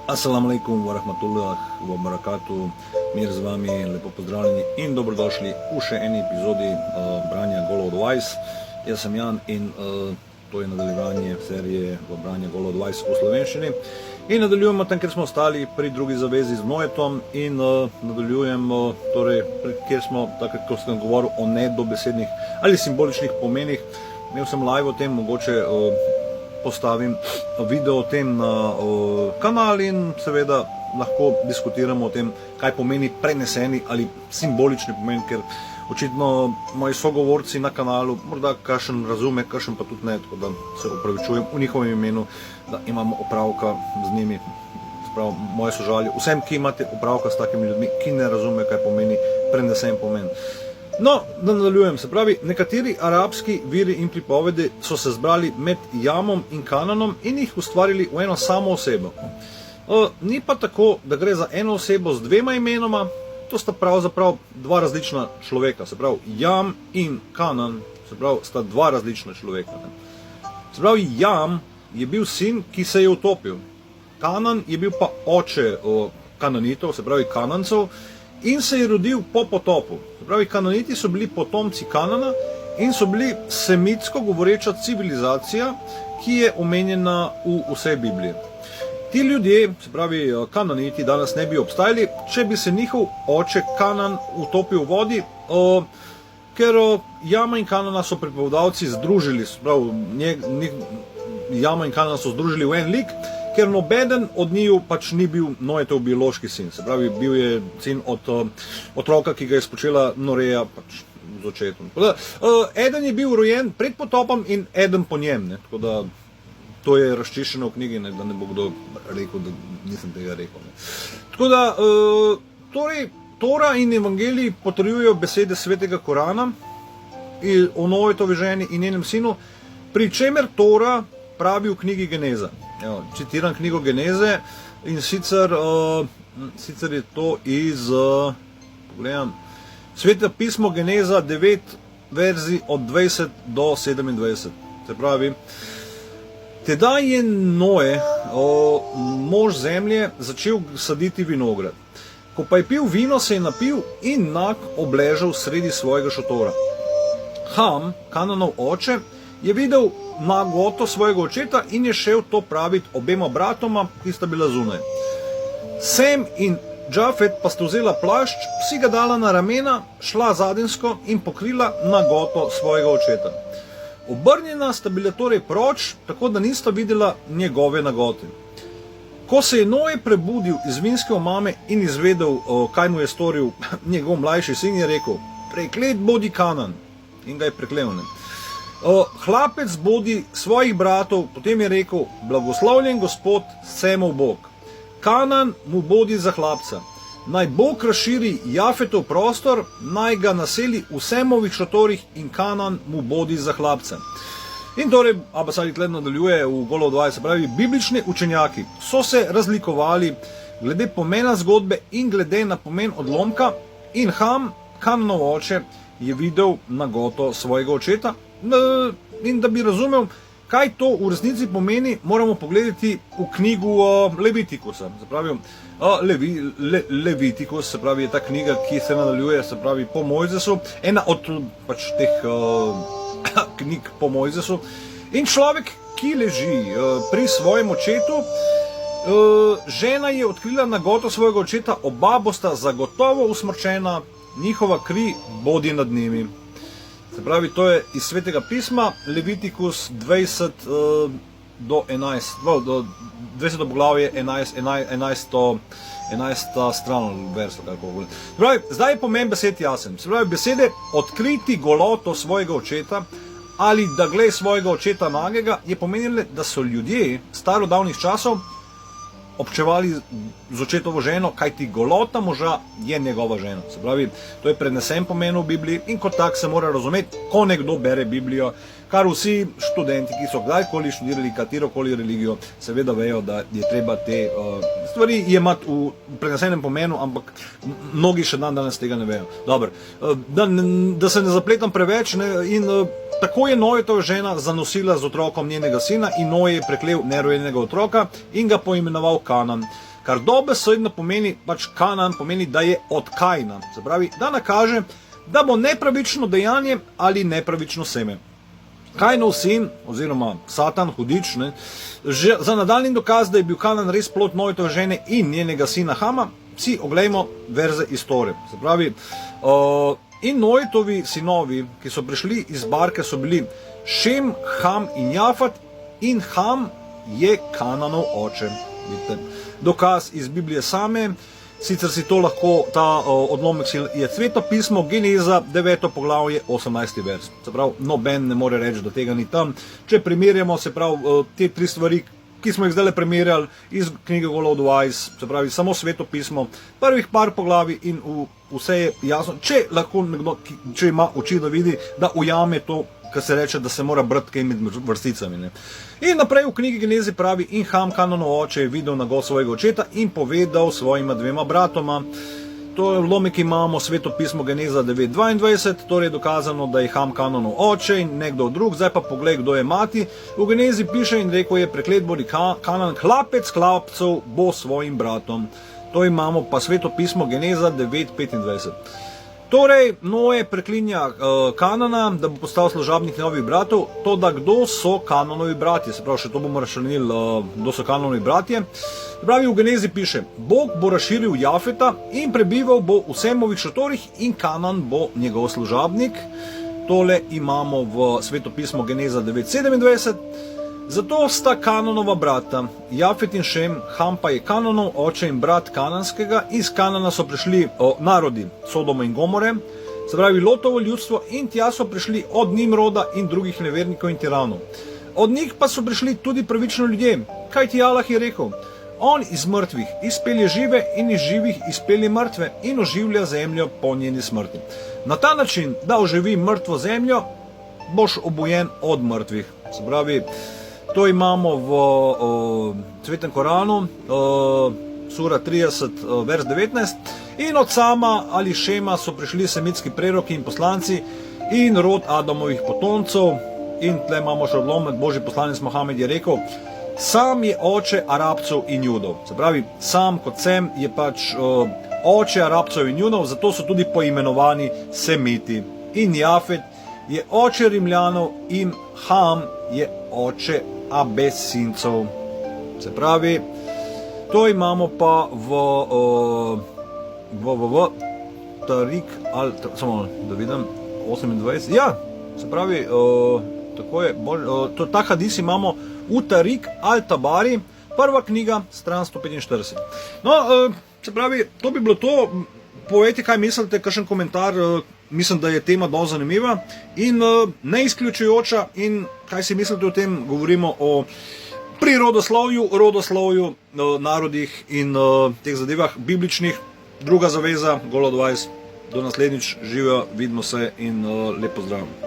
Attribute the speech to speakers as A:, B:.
A: Assalamu alaikum wa rahmatullah wa barakatuh, mir z vami, lepo pozdravljeni in dobrodošli v še eni epizodi branja Golo Advice. Jaz sem Jan in to je nadaljevanje serije branja Golo Advice v slovenščini. In nadaljujemo tam, kjer smo ostali pri drugi zavezi z Noetom in nadaljujemo, torej, kjer smo, tako kot sem govoril, o nedobesednih ali simboličnih pomenih. Imel sem live o tem, mogoče postavim video o tem na kanal in seveda lahko diskutiramo o tem, kaj pomeni preneseni ali simbolični pomen, ker očitno moji sogovorci na kanalu morda kakšen razume, kakšen pa tudi ne, tako da se opravičujem v njihovem imenu, da imamo opravka z njimi. Sprav, moje sožalje vsem, ki imate opravka s takimi ljudmi, ki ne razume, kaj pomeni prenesen pomen. No, da nadaljujem, se pravi, nekateri arabski viri in pripovedi so se zbrali med Jamom in Kananom in jih ustvarili v eno samo osebo. Ni pa tako, da gre za eno osebo z dvema imenoma, to sta pravzaprav dva različna človeka, se pravi, Jam in Kanan, se pravi, sta dva različna človeka. Se pravi, Jam je bil sin, ki se je utopil, Kanan je bil pa oče Kananitov, se pravi, Kanancov, in se je rodil po potopu. Se pravi, Kananiti so bili potomci Kanana in so bili semitsko govoreča civilizacija, ki je omenjena v vsej Bibliji. Ti ljudje, se pravi Kananiti, danes ne bi obstajali, če bi se njihov oče Kanan utopil v vodi, ker Jama in Kanana so pripovedalci združili, se pravi, Jama in Kanana so združili v en lik, ker nobeden od njiju pač ni bil Noetov biološki sin. Se pravi, bil je sin od otroka, ki ga je spočela Noreja pač z očetom. Eden je bil rojen pred potopom in eden po njem. Ne? Tako da to je razčiščeno v knjigi, ne? Da ne bo kdo rekel, da nisem tega rekel. Ne? Tako da, torej, Tora in Evangeliji potrjujejo besede svetega Korana o Noetovi ženi in njenem sinu, pri čemer Tora pravi v knjigi Geneza. Evo, citiram knjigo Geneze in sicer je to iz pogledam, Sveto pismo Geneza 9 verzij od 20 do 27. Se pravi, tedaj je Noe, mož zemlje, začel saditi vinograd. Ko pa je pil vino, se je napil in nag obležal sredi svojega šotora. Ham, Kananov oče, je videl nagoto svojega očeta in je šel to praviti obema bratoma, ki sta bila zunaj. Sem in Džafet pa sta vzela plašč, si ga dala na ramena, šla zadensko in pokrila nagoto svojega očeta. Obrnjena sta bila torej proč, tako da nista videla njegove nagote. Ko se je Noe prebudil iz vinske omame in izvedel, kaj mu je storil njegov mlajši sin, je rekel: preklet bodi Kanan, in ga je preklel. Hlapec bodi svojih bratov, potem je rekel: blagoslovljen Gospod, Semov Bog. Kanan mu bodi za hlapca. Naj Bog razširi Jafetov prostor, naj ga naseli v Semovih šotorih in Kanan mu bodi za hlapca. In torej, Abasali tled nadaljuje v Golo Advice, se pravi, biblični učenjaki so se razlikovali glede pomena zgodbe in glede na pomen odlomka in Ham, Kananov oče, je videl nagoto svojega očeta. In da bi razumel, kaj to v resnici pomeni, moramo pogledati v knjigu Levitikusa. Se pravi, Levitikus, se pravi, je ta knjiga, ki se nadaljuje, se pravi, po Mojzesu, ena od pač teh knjig po Mojzesu. In človek, ki leži pri svojem očetu, žena je odkrila nagoto svojega očeta, oba bosta zagotovo usmrčena, njihova kri bodi nad njimi. Se pravi, to je iz Svetega pisma, Levitikus 20 do 11, 20 poglavje, 11 stran versa. Se pravi, zdaj je pomen besed jasen. Se pravi, besede odkriti goloto svojega očeta ali da glej svojega očeta nagega je pomenilo, da so ljudje starodavnih časov občevali z očetovo ženo, kajti golota moža je njegova žena. Se pravi, to je prenesen pomen v Bibliji in kot tak se mora razumeti, ko nekdo bere Biblijo, kar vsi študenti, ki so kdajkoli študirali katerokoli religijo, seveda vejo, da je treba te stvari jemati v prenesenem pomenu, ampak mnogi še danes tega ne vejo. Dobro, da se ne zapletam preveč, in tako je Noetova žena zanosila z otrokom njenega sina in Noe je preklel nerojenega otroka in ga poimenoval Kanan. kar dobesedno pomeni, pač Kanan pomeni, da je od Kajna. Se pravi, da nakaže, da bo nepravično dejanje ali nepravično seme. Kajnov sin, oziroma Satan, hudič, že za nadaljni dokaz, da je bil Kanan res plod Noetove žene in njenega sina Hama, si oglejmo verze iz Tore. Se pravi, in Noetovi sinovi, ki so prišli iz barke, so bili Šem, Ham in Jafat, in Ham je Kananov oče. Vidite, dokaz iz Biblije same, sicer si to lahko, ta odlomek je Sveto pismo, Geneza, 9. poglavje, 18. vers. Se pravi, noben ne more reči, da tega ni tam. Če primerjamo, se pravi, te tri stvari, ki smo jih zdaj primerjali iz knjige Golod Wise, se pravi, samo Sveto pismo, prvih par poglavij in vse je jasno. Če lahko nekdo, če ima oči, da vidi, da ujame to, kar se reče, da se mora brati kaj med vrsticami. Ne. In naprej v knjigi Genezi pravi, in Ham, Kananov oče, je videl nago svojega očeta in povedal svojima dvema bratoma. To je vlomek, imamo Sveto pismo Geneza 9.22, torej je dokazano, da je Ham Kananov oče in nekdo drug. Zdaj pa poglej, kdo je mati. V Genezi piše in rekel je, preklet bo Kanan, hlapec hlapcev bo svojim bratom. To imamo pa Sveto pismo Geneza 9.25. Torej, Noe preklinja Kanana, da bo postal služabnik njegovih bratov, to da kdo so Kananovi bratje, se pravi, še to bomo razširili, kdo so Kananovi bratje. Se pravi, v Genezi piše, Bog bo razširil Jafeta in prebival bo v Semovih šatorih in Kanan bo njegov služabnik. Tole imamo v Sveto pismo Geneza 9.27. Zato sta Kananova brata, Jafet in Šem, Ham pa je Kananov oče in brat Kananskega, iz Kanana so prišli narodi Sodoma in Gomore, se pravi Lotovo ljudstvo, in tja so prišli od Nimroda in drugih nevernikov in tiranov. Od njih pa so prišli tudi pravični ljudje, kajti Allah je rekel, on iz mrtvih izpelje žive in iz živih izpelje mrtve in oživlja zemljo po njeni smrti. Na ta način, da oživi mrtvo zemljo, boš obojen od mrtvih. Se pravi, to imamo v Svetem Koranu, sura 30, vers 19. In od Sama ali Šema so prišli semitski preroki in poslanci in rod Adamovih potomcev. In tle imamo še odlomek, Božji poslanec Mohamed je rekel, Sam je oče Arabcev in Judov. Se pravi, Sam kot Sem je pač oče Arabcev in Judov, zato so tudi poimenovani Semiti. In Jafet je oče Rimljanov in Ham je oče Abesincov. Se pravi, to imamo pa v Tarik, samo da vidim, 28, ja, se pravi, tako je, ta hadis imamo v Tarik al-Tabari, prva knjiga, stran 145. No, se pravi, to bi bilo to. Povejte, kaj mislite, kakšen komentar, mislim, da je tema dosti zanimiva in neizključujoča. In kaj si mislite o tem, govorimo o prirodoslovju, rodoslovju, narodih in teh zadevah bibličnih. Druga zaveza, Golod Wise. Do naslednjič, živijo, vidimo se in lep pozdrav.